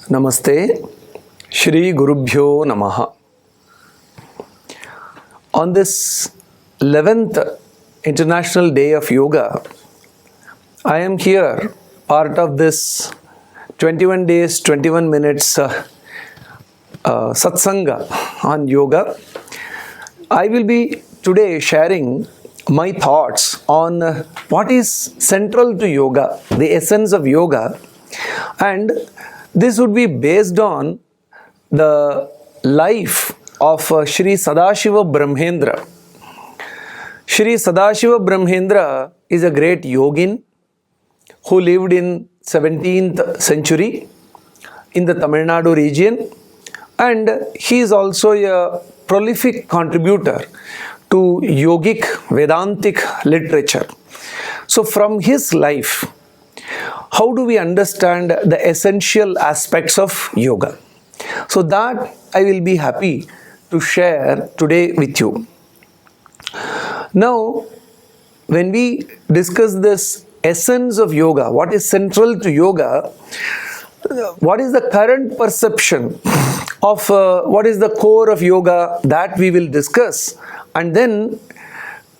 Namaste, Shri Gurubhyo Namaha. On this 11th International Day of Yoga, I am here, part of this 21 days, 21 minutes satsanga on yoga. I will be today sharing my thoughts on what is central to yoga, the essence of yoga, and this would be based on the life of Sri Sadashiva Brahmendra. Sri Sadashiva Brahmendra is a great yogin who lived in 17th century in the Tamil Nadu region, and he is also a prolific contributor to yogic Vedantic literature. So from his life, how do we understand the essential aspects of yoga? So that I will be happy to share today with you. Now, when we discuss this essence of yoga, what is central to yoga, what is the current perception of what is the core of yoga, that we will discuss. And then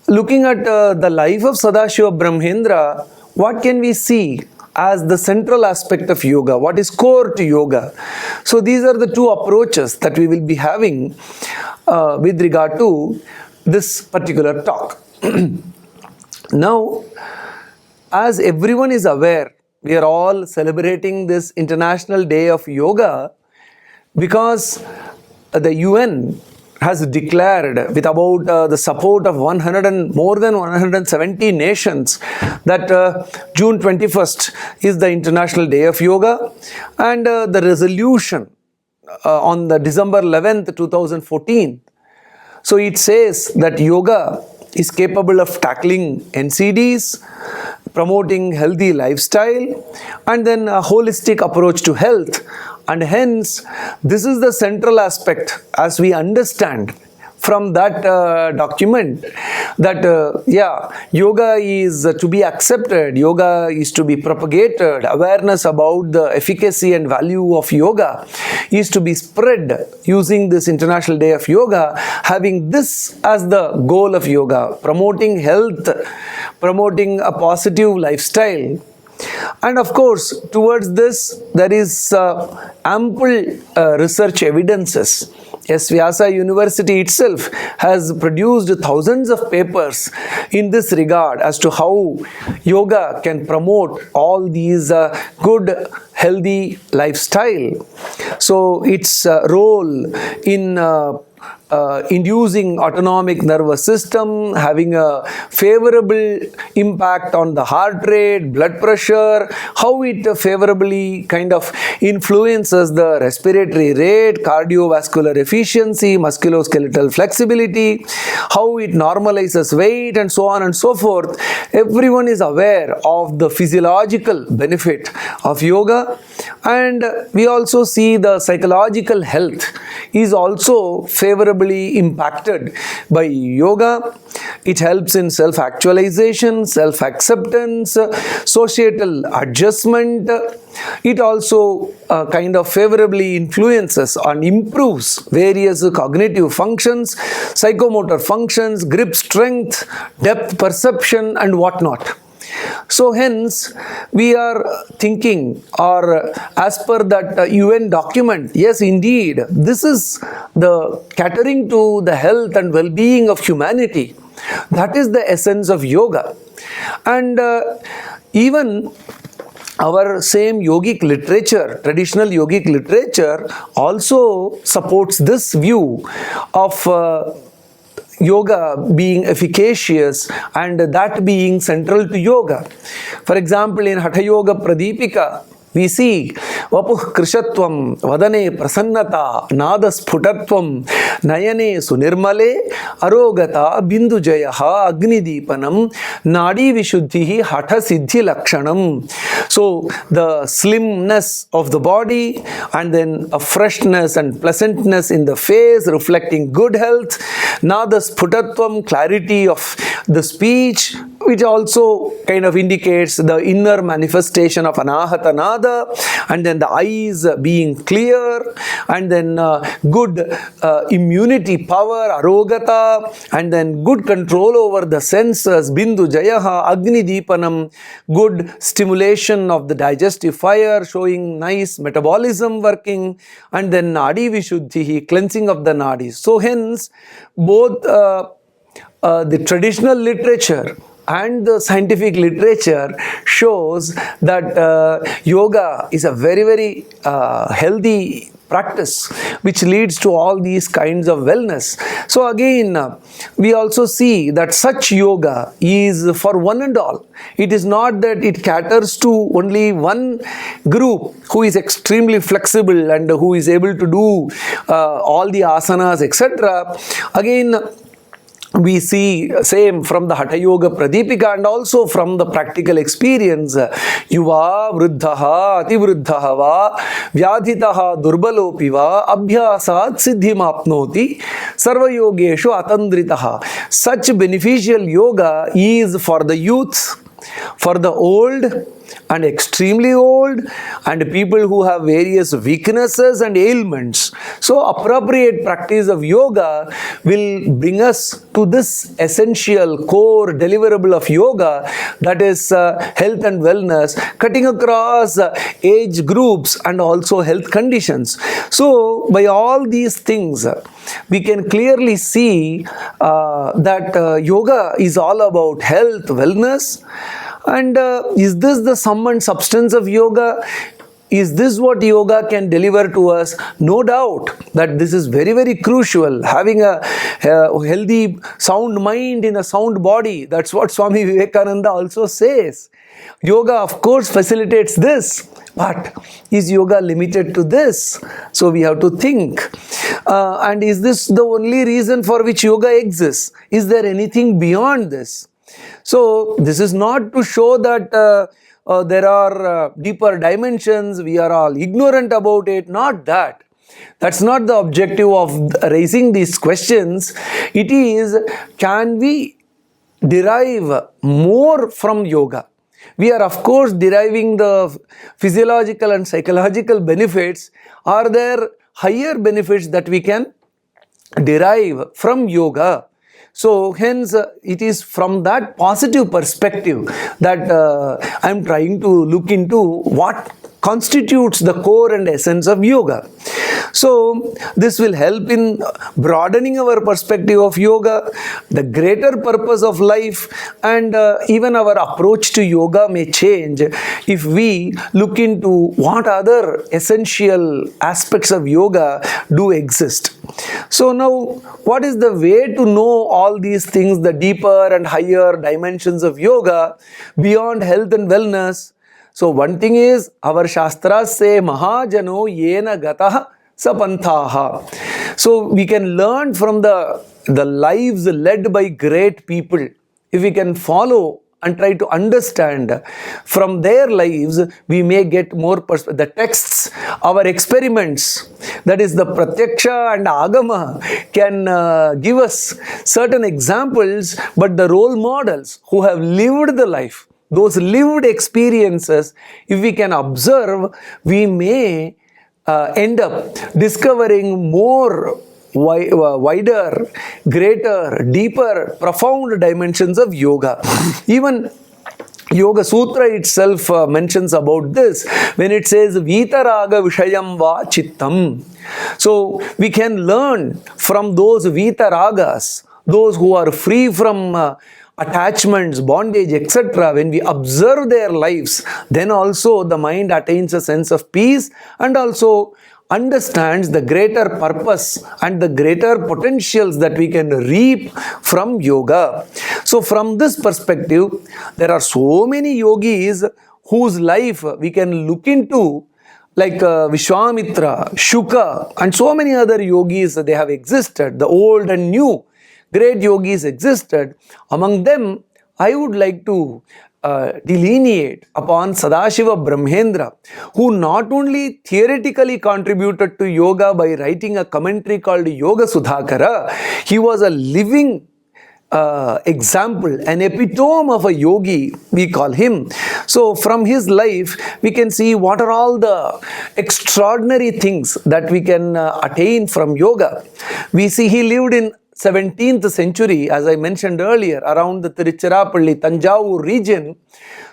looking at the life of Sadashiva Brahmendra, what can we see as the central aspect of yoga? What is core to yoga? So these are the two approaches that we will be having with regard to this particular talk. Now, as everyone is aware, we are all celebrating this International Day of Yoga because the UN has declared, with about the support of more than 170 nations, that June 21st is the International Day of Yoga, and the resolution on the December 11th, 2014. So it says that yoga is capable of tackling NCDs, promoting healthy lifestyle, and then a holistic approach to health. And hence, this is the central aspect as we understand from that document that yoga is to be accepted, yoga is to be propagated, awareness about the efficacy and value of yoga is to be spread using this International Day of Yoga, having this as the goal of yoga, promoting health, promoting a positive lifestyle. And of course, towards this, there is ample research evidences. S-VYASA University itself has produced thousands of papers in this regard as to how yoga can promote all these good, healthy lifestyle. So its role in inducing autonomic nervous system, having a favorable impact on the heart rate, blood pressure, how it favorably kind of influences the respiratory rate, cardiovascular efficiency, musculoskeletal flexibility, how it normalizes weight, and so on and so forth. Everyone is aware of the physiological benefit of yoga, and we also see the psychological health is also favorably impacted by yoga. It helps in self-actualization, self-acceptance, societal adjustment. It also kind of favorably influences and improves various cognitive functions, psychomotor functions, grip strength, depth perception, and whatnot. So hence, we are thinking, or as per that UN document, yes indeed, this is the catering to the health and well-being of humanity. That is the essence of yoga. And even our same yogic literature, traditional yogic literature, also supports this view of yoga being efficacious and that being central to yoga. For example, in Hatha Yoga Pradipika, we see Vapuh Krishatvam, Vadane Prasannata, Nada Sputatvam, Nayane Sunirmale, Arogata, Bindu Jayaha, Agni Deepanam, Nadi Vishuddhihi, Hatha Siddhi Lakshanam. So the slimness of the body, and then a freshness and pleasantness in the face, reflecting good health, Nada Sputatvam, clarity of the speech, which also kind of indicates the inner manifestation of Anahata Nada, and then the eyes being clear, and then good immunity power, arogata, and then good control over the senses, Bindu Jayaha, Agni Deepanam, good stimulation of the digestive fire, showing nice metabolism working, and then Nadi Vishuddhi, cleansing of the nadis. So hence, both the traditional literature and the scientific literature shows that yoga is a very, very healthy practice which leads to all these kinds of wellness. So again, we also see that such yoga is for one and all. It is not that it caters to only one group who is extremely flexible and who is able to do all the asanas, etc. Again, we see same from the Hatha Yoga Pradipika and also from the practical experience. Yuva vruddhaha ativruddhaha va vyadhitaha durbalopi va abhyasat siddhim apnoti sarva yogeshu atandritaha. Such beneficial yoga is for the youths, for the old and extremely old, and people who have various weaknesses and ailments. So appropriate practice of yoga will bring us to this essential core deliverable of yoga, that is health and wellness, cutting across age groups and also health conditions. So by all these things, we can clearly see that yoga is all about health, wellness. And is this the sum and substance of yoga? Is this what yoga can deliver to us? No doubt that this is very, very crucial. Having a healthy, sound mind in a sound body. That's what Swami Vivekananda also says. Yoga, of course, facilitates this. But is yoga limited to this? So we have to think. And is this the only reason for which yoga exists? Is there anything beyond this? So this is not to show that there are deeper dimensions, we are all ignorant about it, not that. That's not the objective of raising these questions. It is, can we derive more from yoga? We are of course deriving the physiological and psychological benefits. Are there higher benefits that we can derive from yoga? So hence it is from that positive perspective that I am trying to look into what constitutes the core and essence of yoga. So this will help in broadening our perspective of yoga, the greater purpose of life, and even our approach to yoga may change if we look into what other essential aspects of yoga do exist. So now, what is the way to know all these things, the deeper and higher dimensions of yoga beyond health and wellness? So one thing is, our Shastras say, Mahajano yena gataha sapanthaha. So we can learn from the lives led by great people. If we can follow and try to understand from their lives, we may get more perspective. The texts, our experiments, that is the Pratyaksha and Agama, can give us certain examples, but the role models who have lived the life, those lived experiences, if we can observe, we may end up discovering more wider, greater, deeper, profound dimensions of yoga. Even Yoga Sutra itself mentions about this when it says Vitaraga Vishayam Va Chittam. So we can learn from those Vitaragas, those who are free from attachments, bondage, etc. When we observe their lives, then also the mind attains a sense of peace and also understands the greater purpose and the greater potentials that we can reap from yoga. So from this perspective, there are so many yogis whose life we can look into, like Vishwamitra, Shuka, and so many other yogis. They have existed, the old and new great yogis existed. Among them, I would like to delineate upon Sadashiva Brahmendra, who not only theoretically contributed to yoga by writing a commentary called Yoga Sudhakara, he was a living example, an epitome of a yogi, we call him. So from his life, we can see what are all the extraordinary things that we can attain from yoga. We see he lived in 17th century, as I mentioned earlier, around the Tiruchirappalli, Tanjavur region.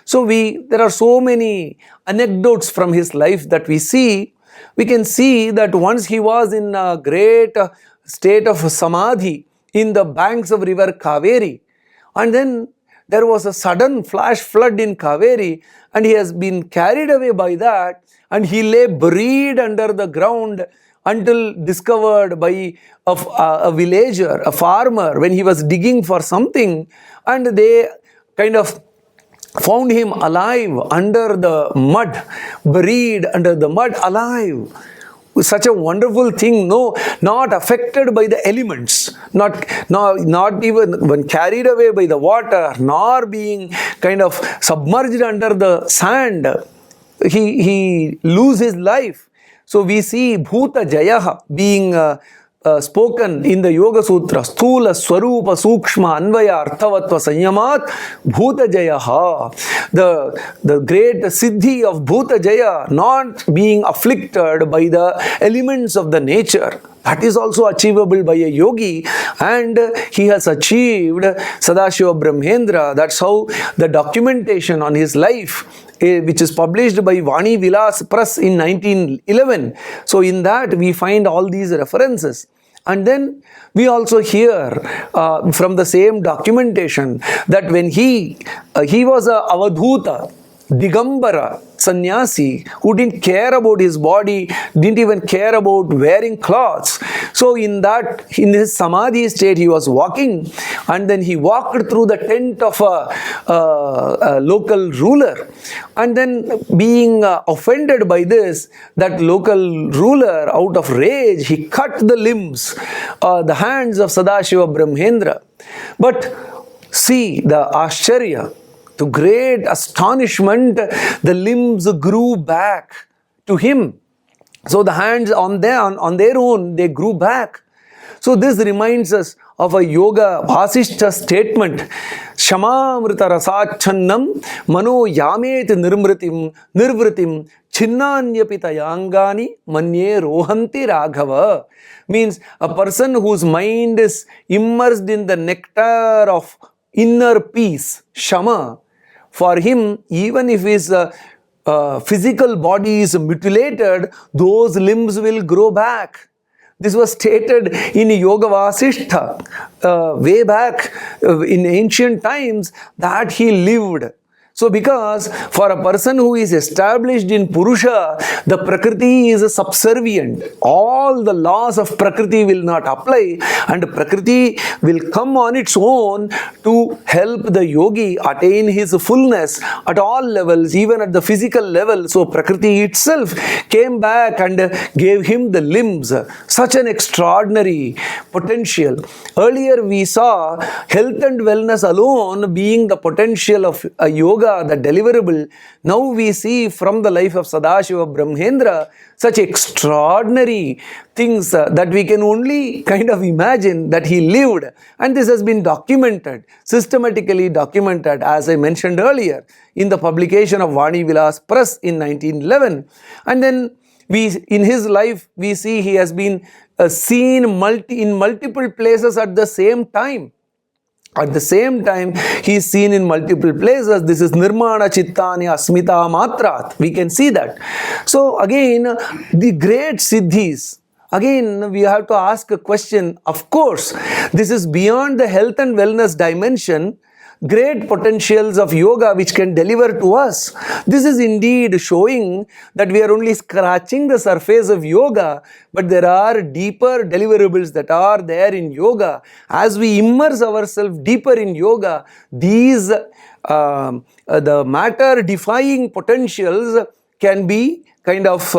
So there are so many anecdotes from his life that we see. We can see that once he was in a great state of samadhi in the banks of river Kaveri, and then there was a sudden flash flood in Kaveri, and he has been carried away by that, and he lay buried under the ground until discovered by a villager, a farmer, when he was digging for something, and they kind of found him alive under the mud, buried under the mud, alive. Such a wonderful thing, no, not affected by the elements, not even when carried away by the water, nor being kind of submerged under the sand. He lose his life. So we see Bhuta Jayaha being spoken in the Yoga Sutra, Sthula Swarupa Sukshma Anvaya Arthavatva Sanyamat Bhuta Jayaha. The great siddhi of Bhuta Jaya, not being afflicted by the elements of the nature. That is also achievable by a yogi, and he has achieved Sadashiva Brahmendra. That's how the documentation on his life, which is published by Vani Vilas Press in 1911. So in that we find all these references. And then we also hear from the same documentation that when he was a Avadhuta, Digambara, sannyasi, who didn't care about his body, didn't even care about wearing clothes. So in his samadhi state, he was walking, and then he walked through the tent of a local ruler, and then being offended by this, that local ruler, out of rage, he cut the limbs, the hands of Sadashiva Brahmendra. But see the Ashcharya. To great astonishment, the limbs grew back to him. So the hands on their own, they grew back. So this reminds us of a yoga Vasishtha statement. Shamamrita rasachannam mano yamet nirvritim chinnanyapita yangani manye rohanti raghava. Means a person whose mind is immersed in the nectar of inner peace, shama. For him, even if his physical body is mutilated, those limbs will grow back. This was stated in Yoga Vasishtha way back in ancient times, that he lived. So because for a person who is established in Purusha, the Prakriti is subservient. All the laws of Prakriti will not apply, and Prakriti will come on its own to help the yogi attain his fullness at all levels, even at the physical level. So Prakriti itself came back and gave him the limbs. Such an extraordinary potential. Earlier we saw health and wellness alone being the potential of a yoga, the deliverable. Now we see from the life of Sadashiva Brahmendra such extraordinary things that we can only kind of imagine that he lived. And this has been documented, systematically documented, as I mentioned earlier, in the publication of Vani Vilas Press in 1911. And then in his life, we see he has been seen in multiple places at the same time. At the same time, he is seen in multiple places. This is Nirmana Chittani Asmita Matrat. We can see that. So again, the great siddhis. Again, we have to ask a question. Of course, this is beyond the health and wellness dimension. Great potentials of yoga which can deliver to us. This is indeed showing that we are only scratching the surface of yoga, but there are deeper deliverables that are there in yoga. As we immerse ourselves deeper in yoga, these the matter-defying potentials can be kind of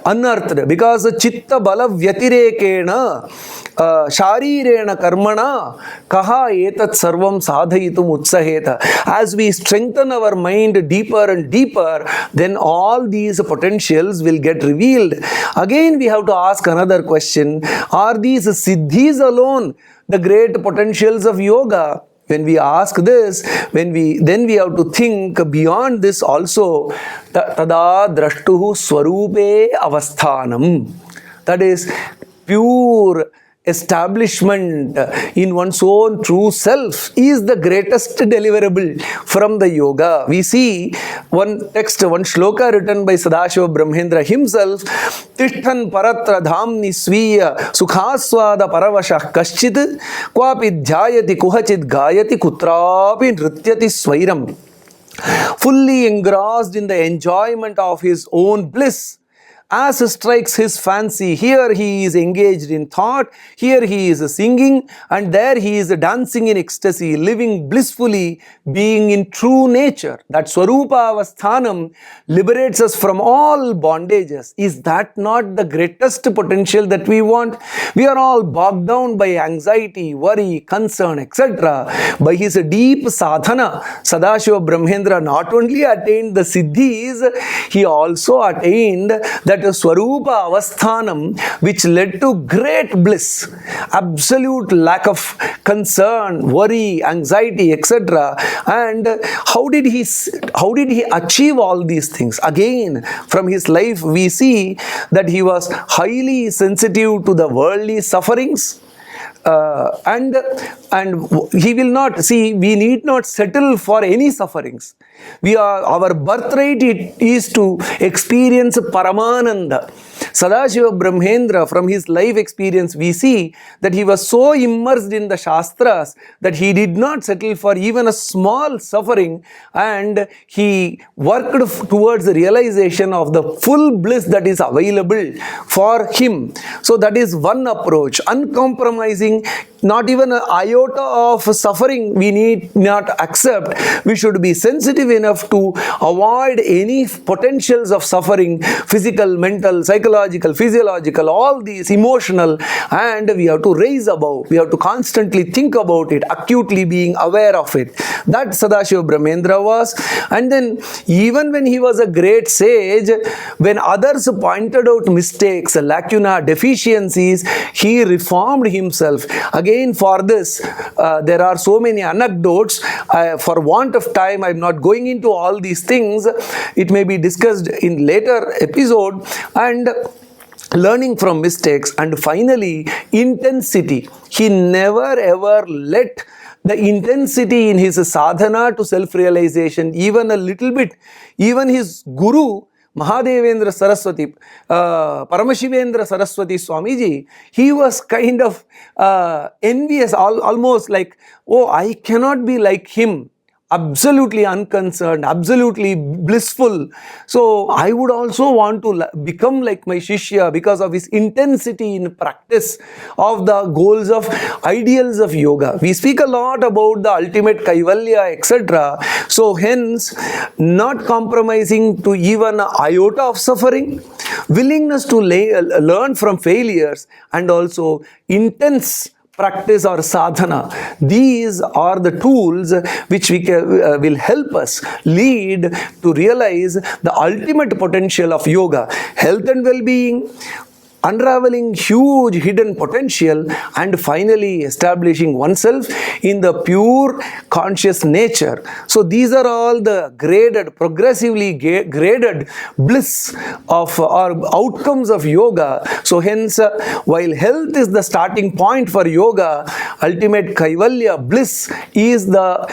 unearthed, because chitta bala vyatirekena sharirena karmana kaha etat sarvam sadhayitum utsaheta. As we strengthen our mind deeper and deeper, then all these potentials will get revealed. Again, we have to ask another question. Are these siddhis alone the great potentials of yoga? When we ask this, then we have to think beyond this also. Tada drashtuhu swarupe avasthanam. That is pure establishment in one's own true self is the greatest deliverable from the yoga. We see one text, one shloka written by Sadashiva Brahmendra himself. Tishthan paratra dhamni sviya sukhaswada paravashah kaschit kwapi dhyayati kuhachit gayati kutrapi nrityati svairam. Fully engrossed in the enjoyment of his own bliss, as strikes his fancy. Here he is engaged in thought, here he is singing, and there he is dancing in ecstasy, living blissfully, being in true nature. That Swarupa Avasthanam liberates us from all bondages. Is that not the greatest potential that we want? We are all bogged down by anxiety, worry, concern, etc. By his deep sadhana, Sadashiva Brahmendra not only attained the siddhis, he also attained that Swarupa Avasthanam, which led to great bliss, absolute lack of concern, worry, anxiety, etc. And how did he achieve all these things? Again, from his life we see that he was highly sensitive to the worldly sufferings. And he will not see, we need not settle for any sufferings. Our birthright is to experience Paramananda. Sadashiva Brahmendra, from his life experience, we see that he was so immersed in the Shastras that he did not settle for even a small suffering, and he worked towards the realization of the full bliss that is available for him. So that is one approach, uncompromising. Not even an iota of suffering we need not accept. We should be sensitive enough to avoid any potentials of suffering, physical, mental, psychological, physiological, all these, emotional, and we have to raise above. We have to constantly think about it, acutely being aware of it. That Sadashiva Brahmendra was. And then even when he was a great sage, when others pointed out mistakes, lacuna, deficiencies, he reformed himself. Again, for this, there are so many anecdotes. For want of time, I am not going into all these things. It may be discussed in later episode. And learning from mistakes, and finally, intensity. He never ever let the intensity in his sadhana to self-realization, even a little bit, even his guru, Mahadevendra Saraswati, Paramashivendra Saraswati Swamiji, he was kind of envious, almost like, oh, I cannot be like him. Absolutely unconcerned, absolutely blissful. So I would also want to become like my Shishya because of his intensity in practice of the goals of ideals of yoga. We speak a lot about the ultimate Kaivalya, etc. So hence, not compromising to even an iota of suffering, willingness to learn from failures, and also intense practice or sadhana. These are the tools which will help us lead to realize the ultimate potential of yoga, health and well-being, unraveling huge hidden potential, and finally establishing oneself in the pure conscious nature. So these are all the progressively graded bliss of or outcomes of yoga. So hence, while health is the starting point for yoga, ultimate Kaivalya bliss is the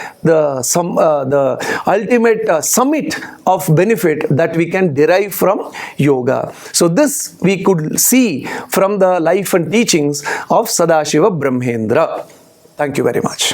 ultimate summit of benefit that we can derive from yoga. So this we could see from the life and teachings of Sadashiva Brahmendra. Thank you very much.